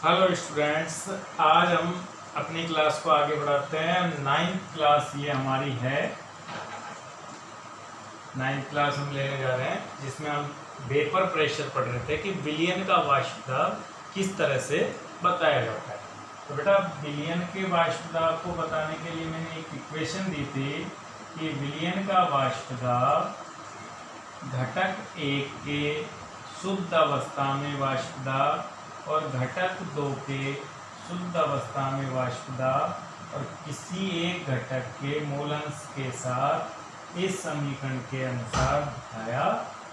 Hello students, आज हम अपनी क्लास को आगे बढ़ाते हैं। 9th क्लास ये हमारी है। 9th क्लास हम लेने जा रहे हैं, जिसमें हम वेपर प्रेशर पढ़ रहे थे कि विलयन का वाष्प दाब किस तरह से बताया जाता है। तो बेटा, विलयन के वाष्प दाब को बताने के लिए मैंने एक इक्वेशन दी थी कि विलयन का वाष्प दाब घटक 1 के शुद्ध अवस्था में वाष्प दाब और घटक 2 के शुद्ध अवस्था में वाष्प दाब और किसी एक घटक के मूलांश के साथ इस समीकरण के अनुसार दिखाया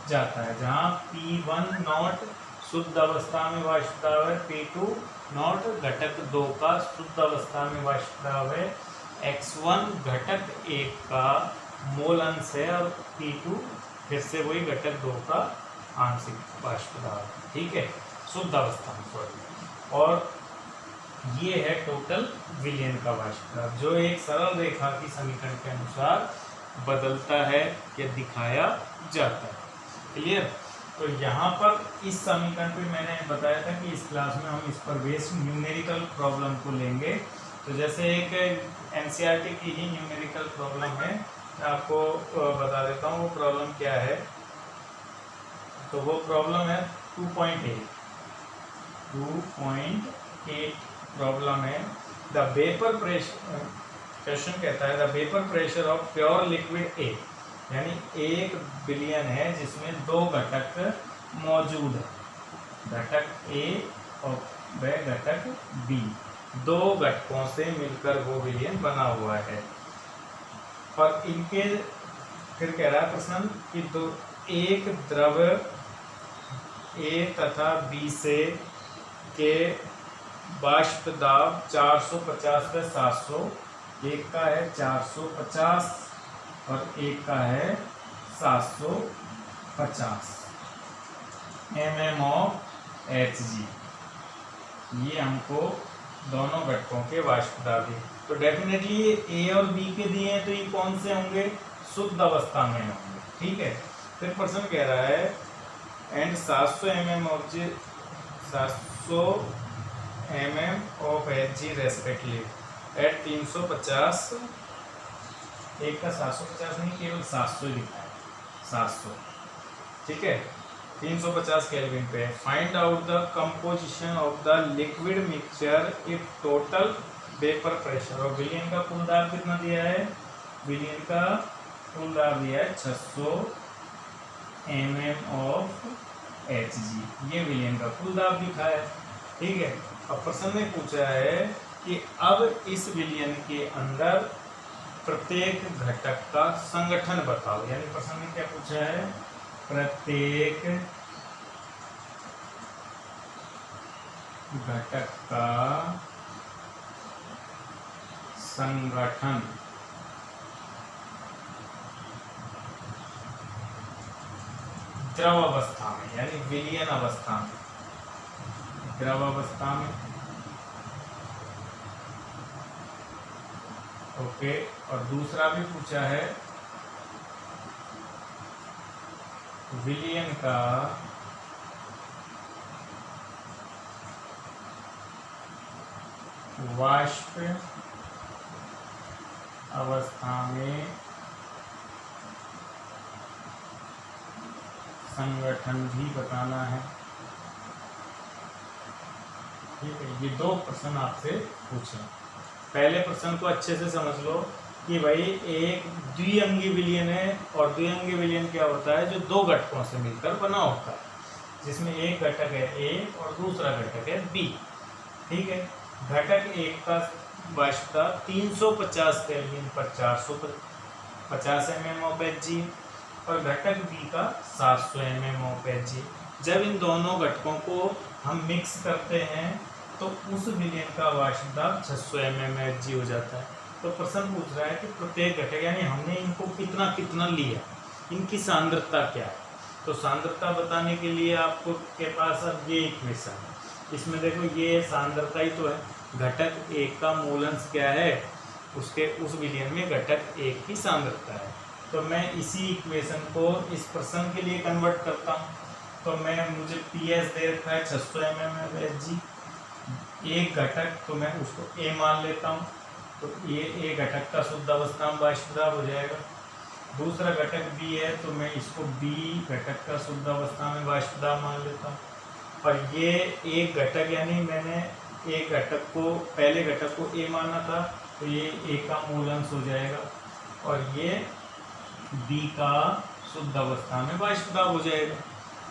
जाता है, जहाँ P1 नॉट शुद्ध अवस्था में वाष्प दाब है, P2 नॉट घटक 2 का शुद्ध अवस्था में वाष्प दाब है, X1 घटक 1 का मूलांश है और P2 फिर से वही घटक 2 का आंशिक वाष्प दाब, ठीक है, शुद्ध अवस्था में, सॉरी। और ये है टोटल विलयन का वाष्प दाब, जो एक सरल रेखा की समीकरण के अनुसार बदलता है या दिखाया जाता है। क्लियर? तो यहाँ पर इस समीकरण पे मैंने बताया था कि इस क्लास में हम इस पर बेस्ड न्यूमेरिकल प्रॉब्लम को लेंगे। तो जैसे एक एनसीईआरटी की ही न्यूमेरिकल प्रॉब्लम है, मैं आपको बता देता हूँ वो प्रॉब्लम क्या है। तो वो प्रॉब्लम है 2.8 प्रॉब्लम है। द वेपर प्रेशर, क्वेश्चन कहता है the vapour pressure of pure liquid A, यानी एक विलयन है जिसमें 2 घटक मौजूद है, घटक ए और वह घटक बी, 2 घटकों से मिलकर वो विलयन बना हुआ है। और इनके फिर कह रहा है प्रश्न कि तो एक द्रव ए तथा बी से के वाष्प दाब 450 से 700, एक का है 450 और एक का है 750 mm ऑफ Hg। ये हमको दोनों घटकों के वाष्प दाब है। तो डेफिनेटली ये ए और बी के दिए हैं, तो ये कौन से होंगे? शुद्ध अवस्था में होंगे, ठीक है। फिर प्रश्न कह रहा है and 700 mm of Hg respectively at 350, एक का 750 नहीं, केवल 700 लिखा है, 700, ठीक है, 350 केल्विन पे। Find out the composition of the liquid mixture if total vapour pressure. और विलयन का कुल दाब कितना दिया है? विलयन का कुल दाब दिया है 600 mm ऑफ Hg। ये विलयन का कुल दाब लिखा है, ठीक है। अब प्रश्न ने पूछा है कि अब इस विलयन के अंदर प्रत्येक घटक का संगठन बताओ। यानी प्रश्न ने क्या पूछा है? प्रत्येक घटक का संगठन द्रव अवस्था में, यानी विलयन अवस्था में, द्रव अवस्था में, ओके। और दूसरा भी पूछा है विलयन का वाष्प अवस्था में संगठन भी बताना है, ठीक है। ये 2 प्रश्न आपसे पूछे। पहले प्रश्न को अच्छे से समझ लो कि भाई एक द्विअंगी विलयन है, और द्विअंगी विलयन क्या होता है? जो 2 घटकों से मिलकर बना होता है, जिसमें एक घटक है ए और दूसरा घटक है बी, ठीक है। घटक 1 का वाष्प दाब 350 केल्विन पर 450 mm ऑफ Hg और घटक बी का 700 mm ऑफ Hg। जब इन दोनों घटकों को हम मिक्स करते हैं तो उस विलयन का वाष्प दाब 600 mm Hg हो जाता है। तो प्रश्न पूछ रहा है कि प्रत्येक घटक, यानी हमने इनको कितना कितना लिया, इनकी सांद्रता क्या है। तो सांद्रता बताने के लिए आपको के पास अब ये इक्वेशन है, इसमें देखो ये सांद्रता ही तो है। घटक 1 का मूलांश क्या है? उसके उस विलयन में घटक 1 की सांद्रता है। तो मैं इसी इक्वेशन को इस प्रश्न के लिए कन्वर्ट करता हूँ। तो मुझे PS दे रखा है 600 mm Hg, एक घटक तो मैं उसको ए मान लेता हूँ, तो ये ए घटक का शुद्ध अवस्था में वाष्प दाब हो जाएगा। दूसरा घटक बी है तो मैं इसको बी घटक का शुद्ध अवस्था में वाष्प दाब मान लेता हूँ। और ये एक घटक यानी मैंने एक घटक को, पहले घटक को ए माना था, तो ये ए का मूल अंश हो जाएगा और ये बी का शुद्ध अवस्था में वाष्प दाब हो जाएगा।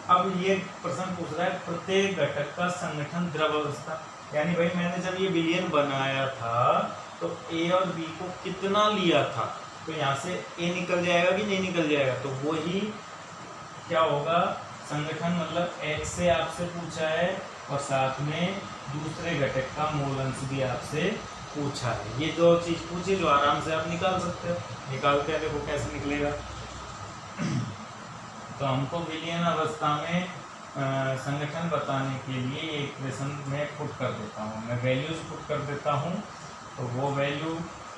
अब ये प्रश्न पूछ रहा है प्रत्येक घटक का संगठन द्रव अवस्था, यानी भाई मैंने जब ये विलयन बनाया था तो ए और बी को कितना लिया था, तो यहाँ से ए निकल जाएगा कि नहीं निकल जाएगा, तो वो ही क्या होगा संगठन, मतलब एक से आपसे पूछा है और साथ में दूसरे घटक का मूल अंश भी आपसे पूछा है। ये दो चीज पूछी जो आराम से आप निकाल सकते हो। निकालते हैं, देखो कैसे निकलेगा। तो हमको विलयन अवस्था में संगठन बताने के लिए एक इक्वेशन में पुट कर देता हूँ, मैं वैल्यूज पुट कर देता हूँ। तो वो वैल्यू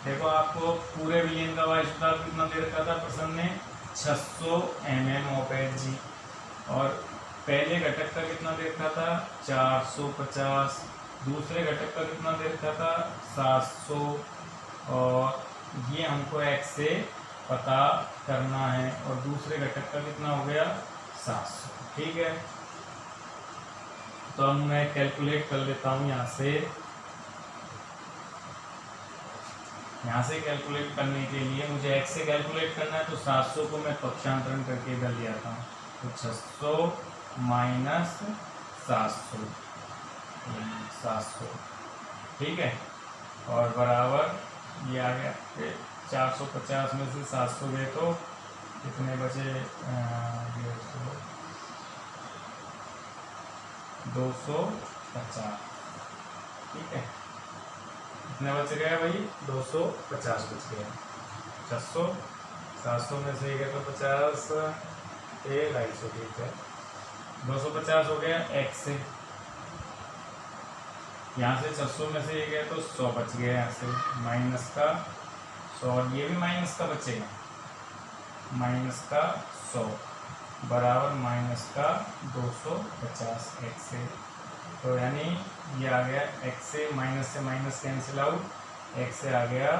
देखो, आपको पूरे विलयन का वाष्प दाब कितना दे रखा था प्रश्न में, 600 mmOPG, और पहले घटक का कितना दे रखा था 450, दूसरे घटक का कितना दे रखा था 700, और ये हमको x से पता करना है, और दूसरे घटक का कितना हो गया 700। ठीक है, तो अब मैं कैलकुलेट कर लेता हूँ यहाँ से कैलकुलेट करने के लिए मुझे x से कैलकुलेट करना है, तो 700 को मैं पक्षांतरण करके इधर ले आता हूँ, तो 600 माइनस 700, ठीक है, और बराबर ये आ गया। 450 में से 700 गए तो कितने बचे, 250, ठीक है, कितने बच गया भाई 250 बच गया। 600 700 में से गया तो 50 250, ठीक है, 250 हो गया x से, यहाँ से 600 में से ये गया तो 100 बच गया, यहाँ से माइनस का 100, ये भी माइनस का बचेगा, माइनस का 100 बराबर माइनस का 250 x से। तो यानी ये आ गया x से माइनस कैंसिल आउट, x से आ गया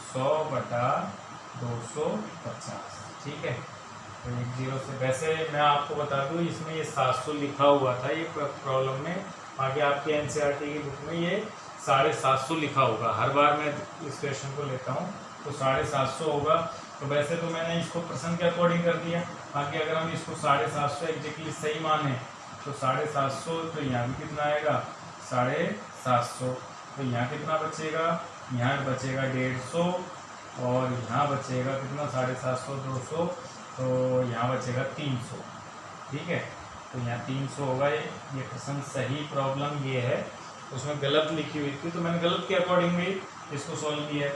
100 बटा 250, ठीक है। तो एक जीरो से, वैसे मैं आपको बता दूं इसमें ये 700 लिखा हुआ था ये प्रॉब्लम में, आगे आपके एनसीईआरटी की बुक में ये 750 लिखा होगा। हर बार मैं इस क्वेश्चन को लेता हूँ तो 750 होगा। तो वैसे तो मैंने इसको प्रश्न के अकॉर्डिंग कर दिया, बाकी अगर हम इसको 750 एग्जैक्टली सही माने तो 750, तो यहाँ भी कितना आएगा 750, तो यहाँ कितना बचेगा, यहाँ बचेगा 150 और यहाँ बचेगा कितना 750 200, तो यहाँ बचेगा 300, ठीक है। तो यहाँ 300 होगा। ये प्रश्न सही प्रॉब्लम ये है, उसमें गलत लिखी हुई थी तो मैंने गलत के अकॉर्डिंग भी इसको सॉल्व किया है,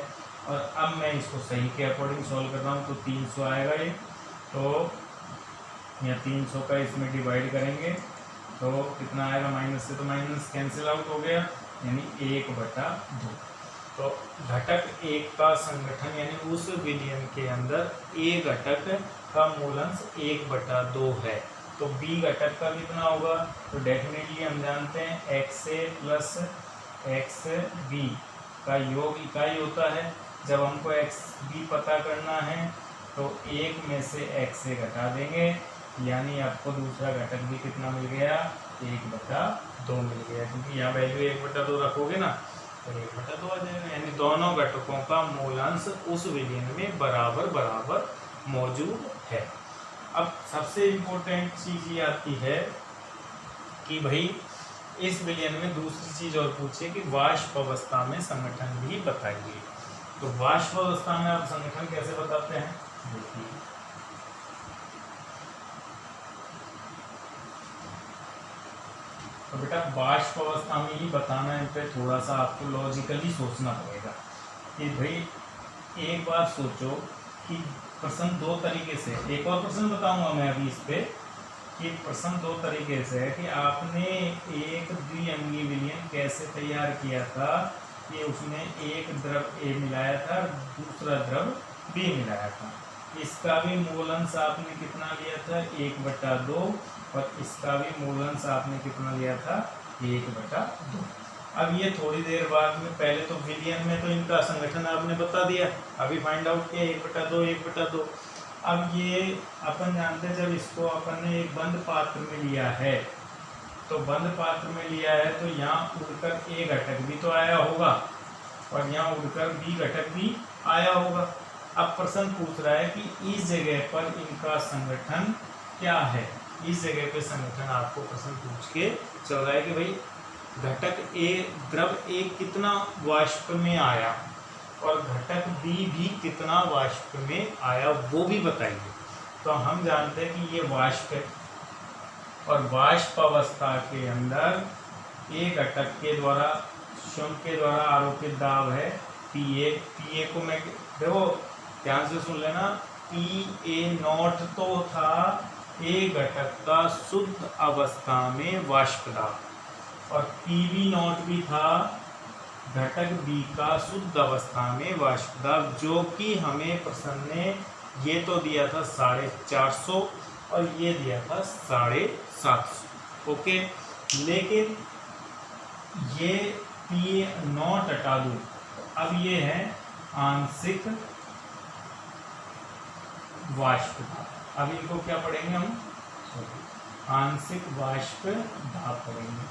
और अब मैं इसको सही के अकॉर्डिंग सॉल्व कर रहा हूँ। तो 300 आएगा ये, तो यहाँ 300 का इसमें डिवाइड करेंगे तो कितना आएगा, माइनस से तो माइनस कैंसिल आउट हो गया, यानी 1/2। तो घटक एक का संगठन यानी उस विलयन के अंदर ए घटक का मूलांश 1/2 है। तो बी घटक का कितना होगा, तो डेफिनेटली हम जानते हैं एक्स ए प्लस एक्स बी का योग इकाई होता है। जब हमको एक्स बी पता करना है तो एक में से एक्स ए घटा देंगे, यानी आपको दूसरा घटक भी कितना मिल गया, 1/2 मिल गया, क्योंकि यहाँ वैल्यू 1/2 रखोगे ना तो 1/2 आ जाएगा, यानी दोनों घटकों का मूलांश उस विलयन में बराबर बराबर मौजूद है। अब सबसे इम्पोर्टेंट चीज़ ये आती है कि भाई इस विलयन में दूसरी चीज़ और पूछे कि वाष्प अवस्था में संगठन भी बताइए। तो वाष्प अवस्था में आप संगठन कैसे बताते हैं, देखिए तो बेटा वाष्प अवस्था में ही बताना है, पे थोड़ा सा आपको लॉजिकली सोचना पड़ेगा कि भाई एक बात सोचो कि प्रश्न दो तरीके से, एक और प्रश्न बताऊंगा मैं अभी इस पे कि प्रश्न दो तरीके से है कि आपने एक द्विअंगी विलयन कैसे तैयार किया था कि उसमें एक द्रव ए मिलाया था दूसरा द्रव बी मिलाया था। इसका भी मूलांश आपने कितना लिया था 1/2 और इसका भी मूलांश आपने कितना लिया था 1/2। अब ये थोड़ी देर बाद में, पहले तो विलियन में तो इनका संगठन आपने बता दिया, अभी फाइंड आउट किया 1/2 1/2। अब ये अपन जानते हैं जब इसको अपन ने एक बंद पात्र में लिया है, तो बंद पात्र में लिया है तो यहाँ उड़कर A घटक भी तो आया होगा और यहाँ उड़कर B घटक भी आया होगा। अब प्रश्न पूछ रहा है कि इस जगह पर इनका संगठन क्या है। इस जगह पे संगठन आपको प्रश्न पूछ के चल रहा है कि भाई घटक A, द्रव A कितना वाष्प में आया और घटक B भी कितना वाष्प में आया, वो भी बताइए। तो हम जानते हैं कि ये वाष्प है और वाष्प अवस्था के अंदर A घटक के द्वारा, शुंग के द्वारा आरोपित दाब है PA। PA को मैं देखो ध्यान से सुन लेना, PA0 तो था A घटक का शुद्ध अवस्था में वाष्प दाब और PB0 भी था घटक B का शुद्ध अवस्था में वाष्प दाब, जो कि हमें प्रश्न ने ये तो दिया था 450 और ये दिया था 750। ओके, लेकिन ये PA0 हटा दूं, अब ये है आंशिक वाष्प दाब। अब इनको क्या पढ़ेंगे हम, आंशिक वाष्प दाब पढ़ेंगे।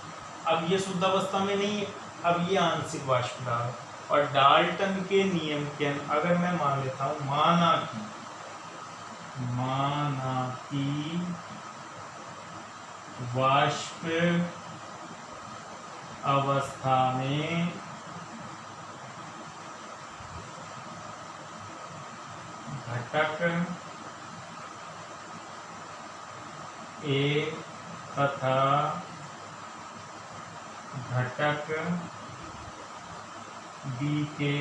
अब ये शुद्ध अवस्था में नहीं है, अब ये आंशिक वाष्प दाब है। और डाल्टन के नियम के अगर मैं मान लेता हूं, माना कि वाष्प अवस्था में घटक A तथा घटक B के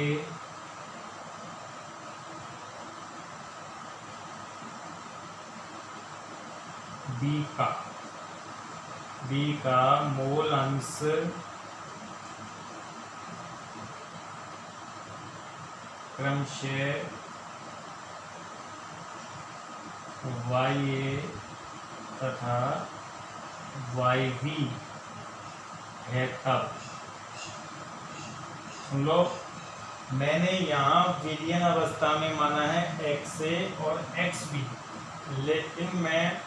B का मोल अंश क्रमशः YA तथा YB है। तब सुन लो, मैंने यहाँ विलयन अवस्था में माना है XA और XB, लेकिन मैं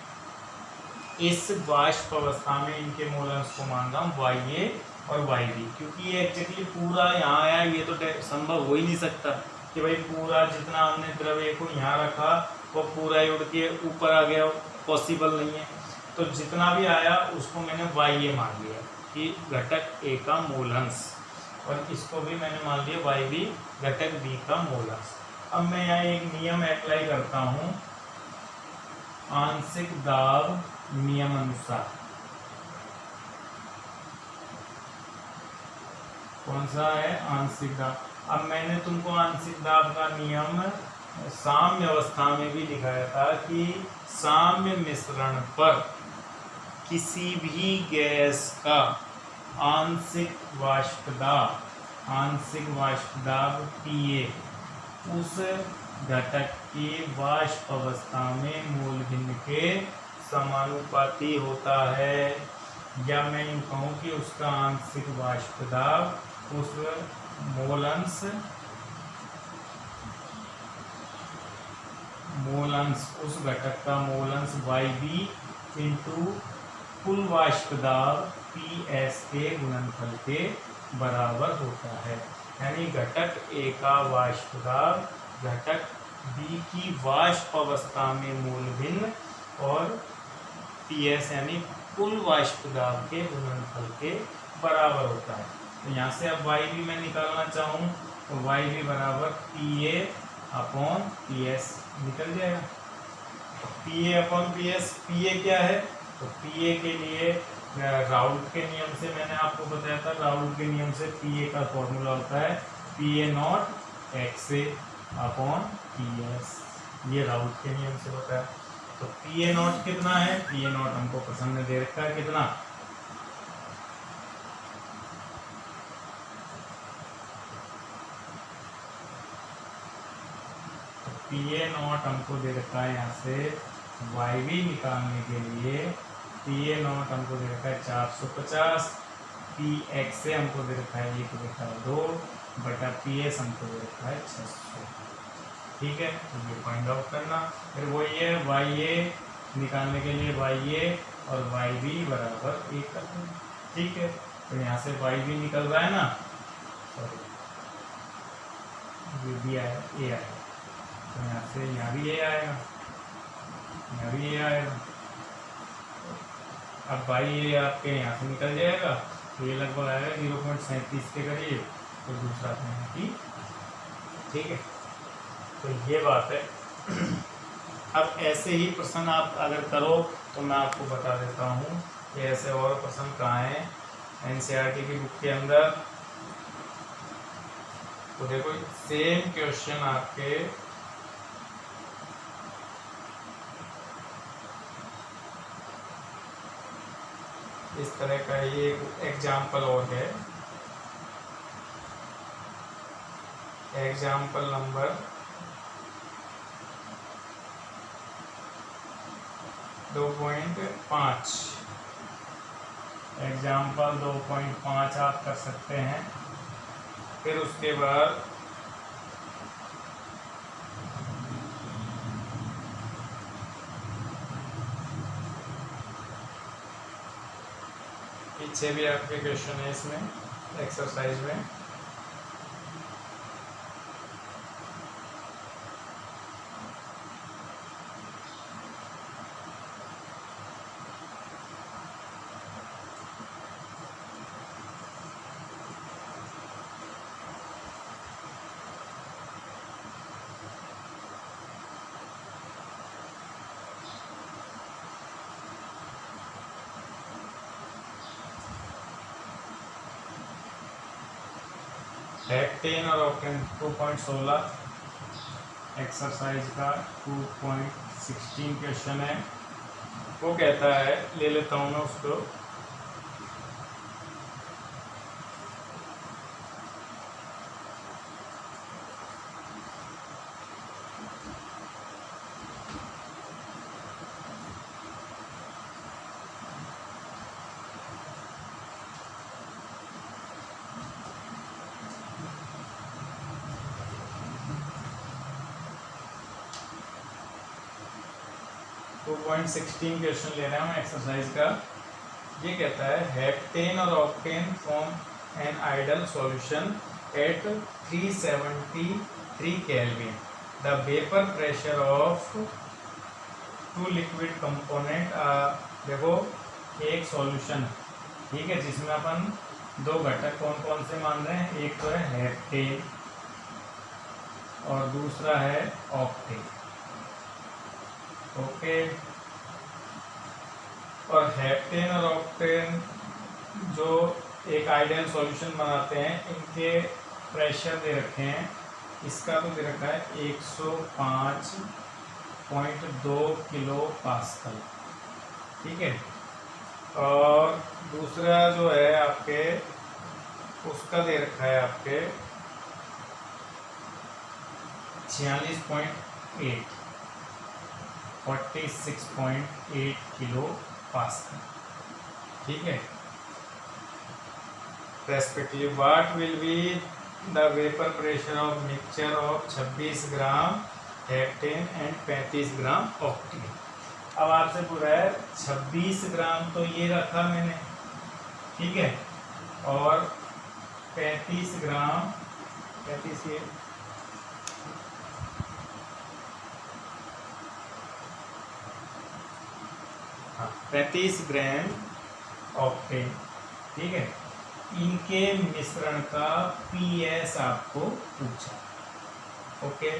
इस वाष्प अवस्था में इनके मोल अंश को मान रहा हूँ YA और YB, क्योंकि ये एग्जैक्टली पूरा यहाँ आया, ये तो संभव हो ही नहीं सकता कि भाई पूरा जितना हमने द्रव्य को यहाँ रखा वो पूरा ही उड़ के ऊपर आ गया, पॉसिबल नहीं है। तो जितना भी आया उसको मैंने YA मान लिया कि घटक A का मोल अंश, और इसको भी मैंने मान लिया YB घटक B का मोल अंश। अब मैं यहाँ एक नियम अप्लाई करता हूँ आंशिक दाब नियम अनुसार। कौन सा है, आंशिक दाब। अब मैंने तुमको आंशिक दाब का नियम साम्य अवस्था में भी दिखाया था कि साम्य मिश्रण पर किसी भी गैस का आंशिक वाष्प दाब PA उस घटक के वाष्प अवस्था में मूल भिन्न के समानुपाती होता है, या मैं यूँ कहूँ कि उसका आंशिक वाष्प दाब उस मोल अंश उस घटक का मोल अंश YB इंटू कुल वाष्प दाब PS के गुणनफल के बराबर होता है। यानी घटक A का वाष्प दाब घटक B की वाष्प अवस्था में मूल भिन्न और PS यानी कुल वाष्प दाब के गुणनफल के बराबर होता है। तो यहाँ से अब YB मैं निकालना चाहूँ तो YB बराबर PA अपॉन PS निकल जाएगा। PA अपॉन PS, PA क्या है, तो PA के लिए राउल्ट के नियम से मैंने आपको बताया था, राउल्ट के नियम से PA का फॉर्मूला होता है PA0 XA अपॉन PS, ये राउल्ट के नियम से बताया। तो PA0 कितना है, PA0 हमको प्रश्न में दे रखा है कितना, PA0 हमको दे रखा है यहाँ से YB निकालने के लिए PA0 हमको दे रखा है 450 पी एक्स से हमको दे रखा है 1/2 बटा पी एस हमको दे रखा है 600। ठीक है, तो ये फाइंड आउट करना। फिर वही है वाई ए निकालने के लिए वाई ए और वाई बी बराबर 1 कर देना। ठीक है, तो यहाँ से वाई बी निकल रहा है ना, सॉरी ये भी आया ए आएगा, तो यहाँ से यहाँ भी ए आएगा, यहाँ भी ए आएगा। अब वाई ए आपके यहाँ से निकल जाएगा, तो ये लगभग आएगा 0.37 के करीब, तो दूसरा यहाँ की। ठीक है, तो ये बात है। अब ऐसे ही प्रश्न आप अगर करो तो मैं आपको बता देता हूँ कि ऐसे और प्रश्न कहाँ हैं एनसीईआरटी की बुक के अंदर। तो देखो सेम क्वेश्चन आपके इस तरह का ये एग्जाम्पल और है, एग्जाम्पल नंबर 2.5, एग्जाम्पल 2.5 आप कर सकते हैं। फिर उसके बाद पीछे भी आपके क्वेश्चन है इसमें एक्सरसाइज में। हेक्टेन और ऑक्टेन 2.16 एक्सरसाइज का 2.16 क्वेश्चन है। वो कहता है, ले लेता हूँ मैं उसको, तो 2.16 क्वेश्चन ले रहा हूँ एक्सरसाइज का। ये कहता है हेक्टेन और octane form an ideal solution at 373 kelvin. The vapour pressure of two liquid component. देखो एक सॉल्यूशन, ठीक है, जिसमें अपन दो घटक कौन कौन से मान रहे हैं, एक तो है हेक्टेन और दूसरा है ऑक्टेन। ओके, और हेक्टेन और ऑक्टेन जो एक आइडियल सॉल्यूशन बनाते हैं, इनके प्रेशर दे रखे हैं। इसका तो दे रखा है 105.2 किलो पास्कल। ठीक है, और दूसरा जो है आपके उसका दे रखा है आपके 46.8 किलो पास्कल। ठीक है, respectively what will be the vapour pressure of mixture of 26 gram heptane and 35 gram octane. अब आपसे पूरा है 26 ग्राम तो ये रखा मैंने, ठीक है, और 35 ग्राम, 35 ये 35 ग्राम ऑक्टेन। ठीक है, इनके मिश्रण का पीएस आपको पूछा। ओके,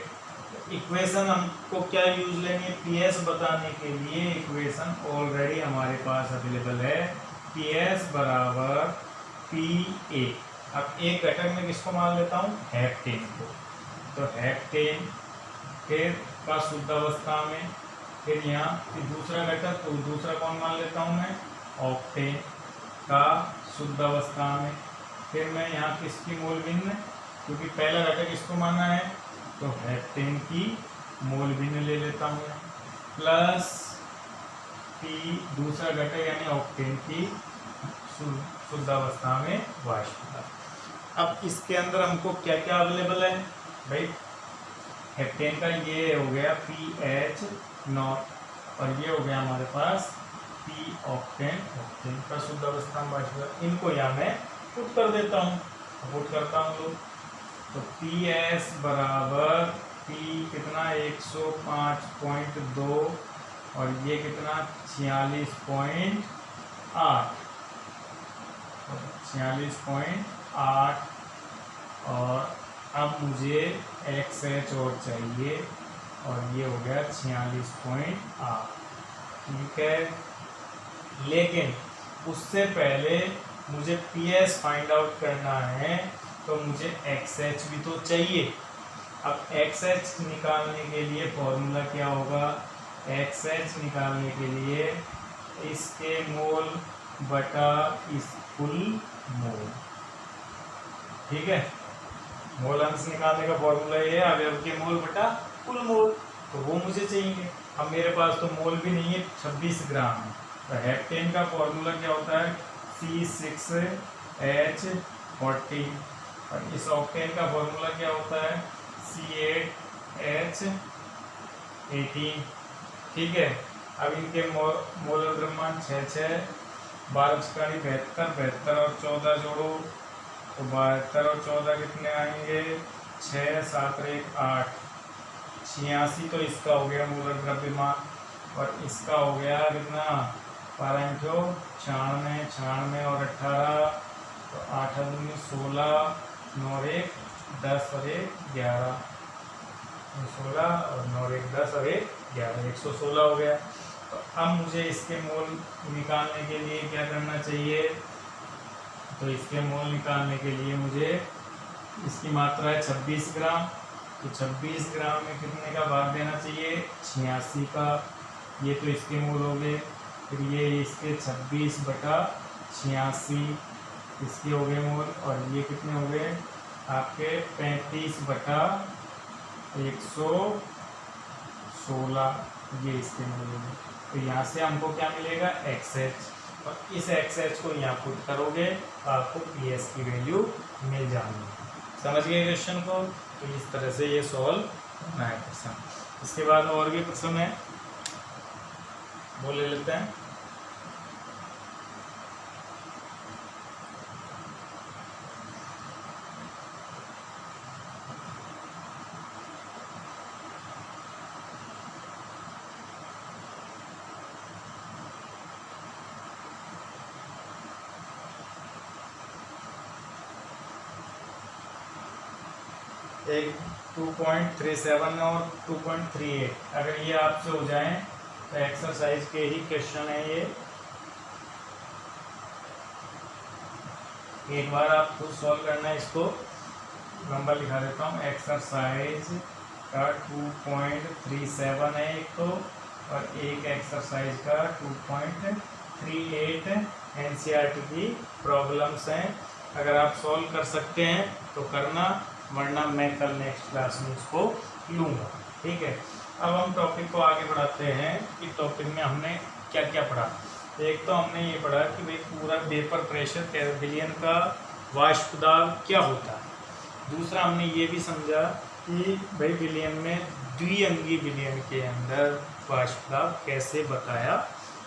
इक्वेशन हमको क्या यूज लेंगे पीएस बताने के लिए? इक्वेशन ऑलरेडी हमारे पास अवेलेबल है, पीएस बराबर पी ए। अब एक घटक में किसको मान लेता हूँ, हेक्टेन को, तो हेक्टेन फिर का शुद्ध अवस्था में, फिर यहाँ दूसरा घटक, तो दूसरा कौन मान लेता हूँ मैं, ऑक्टेन का शुद्ध अवस्था में। फिर मैं यहाँ किसकी मोल भिन्न, क्योंकि पहला घटक इसको माना है तो हेक्टेन की मोल भिन्न ले लेता हूँ, प्लस पी दूसरा घटक यानी ऑक्टेन की शुद्ध अवस्था में वाष्प दाब। अब इसके अंदर हमको क्या क्या अवेलेबल है भाई, हेप्टेन का ये हो गया PH0 और ये हो गया हमारे पास P ऑक्टेन, ऑक्टेन का शुद्ध अवस्था में वाष्प दाब। इनको यहाँ मैं पुट कर देता हूँ, पुट करता हूँ लोग, तो PS बराबर P कितना 105.2 और ये कितना 46.8 और अब मुझे XH और चाहिए और ये हो गया 46.8, ठीक है। लेकिन उससे पहले मुझे PS फाइंड आउट करना है तो मुझे XH भी तो चाहिए। अब XH निकालने के लिए फॉर्मूला क्या होगा, XH निकालने के लिए इसके मोल बटा इस कुल मोल, ठीक है। मोल अंश निकालने का फॉर्मूला ये है अवयव के मोल बटा कुल मोल, तो वो मुझे चाहिए। अब मेरे पास तो मोल भी नहीं है, 26 ग्राम है, तो हेप्टेन का फॉर्मूला क्या होता है C6H40 और इस ऑक्टेन का फॉर्मूला क्या होता है C8H18, ठीक है। अब इनके मोल द्रव्यमान 6 12 72 और 14 जोड़ो तो 72 और 14 कितने आएंगे 6 7 1 8 86, तो इसका हो गया मूल द्रव्यमान और इसका हो गया कितना 96 और 18, तो 8 दूनी 16 9 1 10 और 1 11, 16 और 9 1 10 और 1 11, 116 हो गया। तो अब मुझे इसके मोल निकालने के लिए क्या करना चाहिए, तो इसके मोल निकालने के लिए मुझे इसकी मात्रा है 26 ग्राम, तो 26 ग्राम में कितने का भाग देना चाहिए 86 का, ये तो इसके मोल हो गए। फिर ये इसके 26 बटा 86 इसके हो गए मोल और ये कितने हो गए आपके 35 बटा 116, ये इसके मोल हो गए। तो यहाँ से हमको क्या मिलेगा XH और इस XH को यहाँ पुट करोगे तो आपको PS की वैल्यू मिल जाएगी। समझ गए क्वेश्चन को, तो इस तरह से ये सॉल्व करना है क्वेश्चन। इसके बाद और भी प्रश्न है वो ले लेते हैं। एक 2.37 और 2.38 अगर ये आपसे हो जाएं तो एक्सरसाइज के ही क्वेश्चन है ये, एक बार आप खुद सॉल्व करना है। इसको नंबर लिखा देता हूँ, एक्सरसाइज का 2.37 है एक तो, और एक एक्सरसाइज का 2.38 NCERT की प्रॉब्लम्स हैं। अगर आप सॉल्व कर सकते हैं तो करना, वरना मैं कल नेक्स्ट क्लास में इसको लूँगा, ठीक है। अब हम टॉपिक को आगे बढ़ाते हैं कि टॉपिक में हमने क्या क्या पढ़ा। एक तो हमने ये पढ़ा कि भाई पूरा वेपर प्रेशर विलयन का वाष्प दाब क्या होता है। दूसरा हमने ये भी समझा कि भाई विलयन में द्विअंगी विलयन के अंदर वाष्प दाब कैसे बताया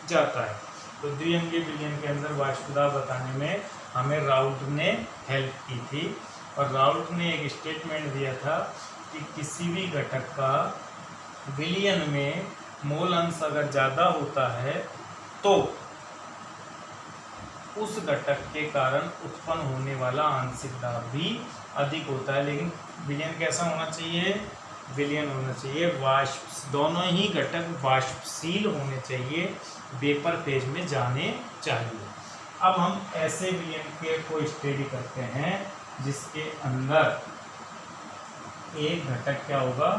जाता है। तो द्विअंगी विलयन के अंदर वाष्प दाब बताने में हमें राउल्ट ने हेल्प की थी, और राउल्ट ने एक स्टेटमेंट दिया था कि किसी भी घटक का विलयन में मोल अंश अगर ज़्यादा होता है तो उस घटक के कारण उत्पन्न होने वाला आंशिक दाब भी अधिक होता है। लेकिन विलयन कैसा होना चाहिए, विलयन होना चाहिए वाष्प, दोनों ही घटक वाष्पशील होने चाहिए, वेपर फेज में जाने चाहिए। अब हम ऐसे विलयन के को स्टडी करते हैं जिसके अंदर एक घटक क्या होगा,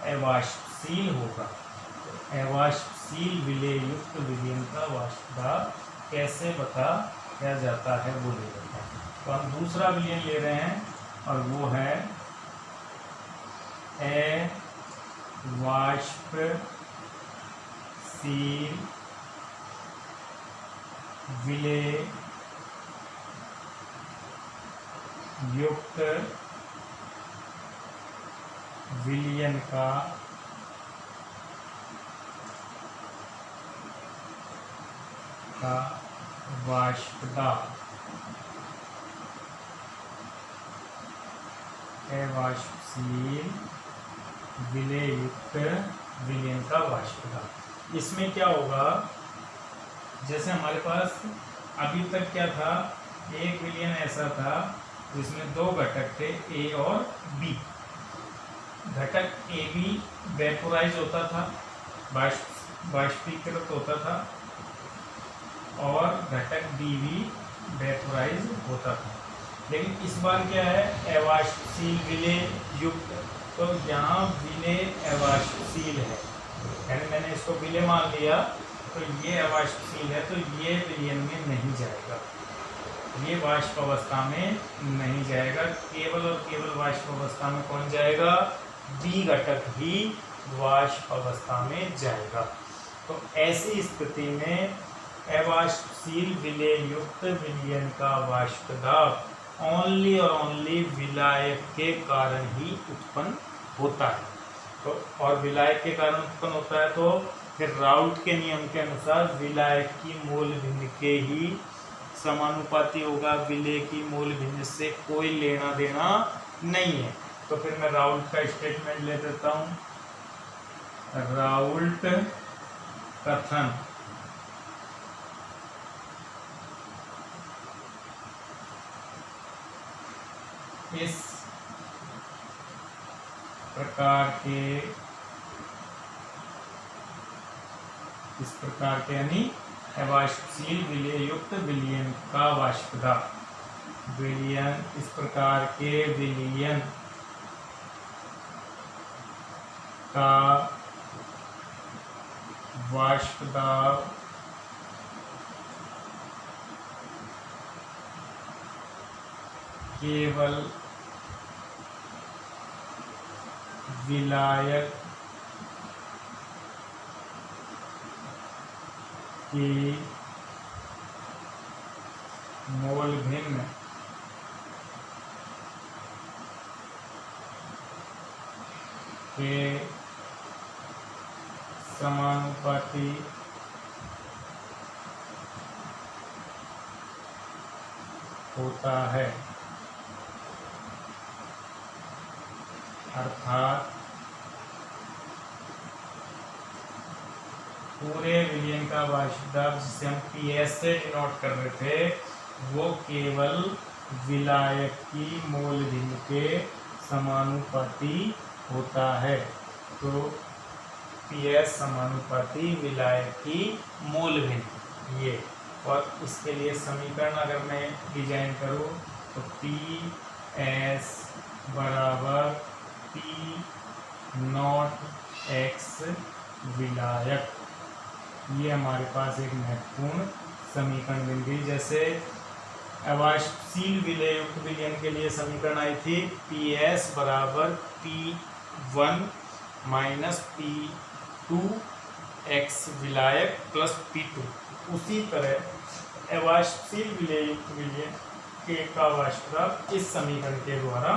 अवाष्पशील होगा। तो अवाष्पशील विलय युक्त विलयन का वाष्प दाब कैसे बताया जाता है वो ले लेते हैं। तो हम दूसरा विलयन ले रहे हैं और वो है अवाष्पशील विलय युक्त विलयन का वाष्प दाब अवाष्पशील विलय युक्त विलयन का वाष्प दाब। इसमें क्या होगा, जैसे हमारे पास अभी तक क्या था, एक विलयन ऐसा था जिसमें दो घटक थे ए और बी। घटक ए बी वेपोराइज होता था, बाष्पीकृत होता था, और घटक बी भी वेपोराइज होता था। लेकिन इस बार क्या है, अवाष्पशील विलय युक्त, तो यहाँ विलय अवाष्पशील है, यानी मैंने इसको विलय मान लिया, तो ये अवाष्पशील है, तो ये विलयन में नहीं जाएगा, ये वाष्प अवस्था में नहीं जाएगा। केवल और केवल वाष्प अवस्था में कौन जाएगा, बी घटक ही वाष्प अवस्था में जाएगा। तो ऐसी स्थिति में अवाष्पशील विलय युक्त विलयन का वाष्प दाब ओनली और ओनली विलायक के कारण ही उत्पन्न होता है। तो और विलायक के कारण उत्पन्न होता है, तो फिर राउल्ट के नियम के अनुसार विलायक की मोल भिन्न के ही समानुपाती होगा, विलय की मोल भिन्न से कोई लेना देना नहीं है। तो फिर मैं राउल्ट का स्टेटमेंट ले देता हूँ। राउल्ट कथन इस प्रकार के यानी अवाष्पशील विलय युक्त विलयन का वाष्प दाब। विलयन, इस प्रकार के विलयन का वाष्प दाब केवल विलायक की मोल भिन्न के समानुपाती होता है, अर्थात पूरे विलयन का वाष्प दाब जिसे हम PS से डिनोट कर रहे थे, वो केवल विलायक की मोल भिन्न के समानुपाती होता है। तो PS समानुपाती विलायक की मोल भिन्न ये, और इसके लिए समीकरण अगर मैं डिजाइन करूँ तो PS बराबर P0x विलायक, ये हमारे पास एक महत्वपूर्ण समीकरण बन गई। जैसे अवाष्पशील विलय युक्त विलयन के लिए समीकरण आई थी PS बराबर P1 माइनस P2 x विलायक प्लस P2, उसी तरह अवाष्पशील विलय युक्त विलयन के का वाष्प दाब इस समीकरण के द्वारा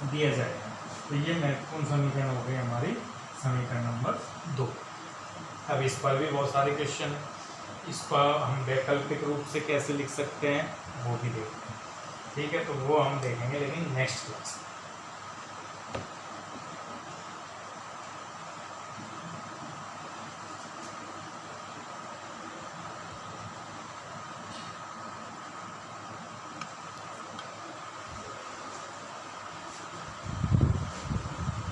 दिया जाएगा। तो ये महत्वपूर्ण समीकरण हो गए हमारी समीकरण नंबर 2। अब इस पर भी बहुत सारे क्वेश्चन है, इस पर हम वैकल्पिक रूप से कैसे लिख सकते हैं वो भी देखते हैं। ठीक है, तो वो हम देखेंगे लेकिन नेक्स्ट क्लास।